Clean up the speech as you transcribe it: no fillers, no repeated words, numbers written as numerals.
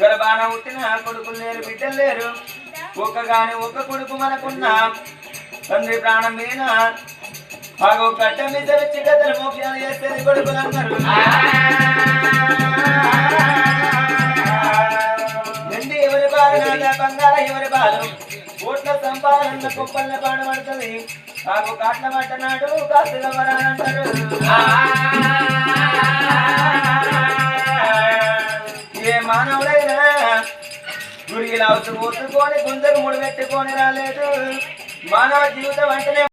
గర్భాన పుట్టిన కొడుకులు లేరు బిడ్డలు లేరు ఒక్కగాని ఒక్క కొడుకు మనకున్నా తండ్రి ప్రాణం మీద మాకు గడ్డ మీద వచ్చి గద్దలు మోక్షాలు చేసేది కొడుకులు అన్నారు వెండి ఎవరి బాలు బంగార ఎవరి బాలు కోట్ల సంపాదన కుప్పల్ని పాడబడుతుంది మాకు కాట్ల పట్టనాడు కాసుల వరాలంటారు ఏ మానవుడైనా గుడికి లావుతూ పోతుకొని గుంజకు ముడి పెట్టుకొని రాలేదు మానవ జీవితం అంటేనే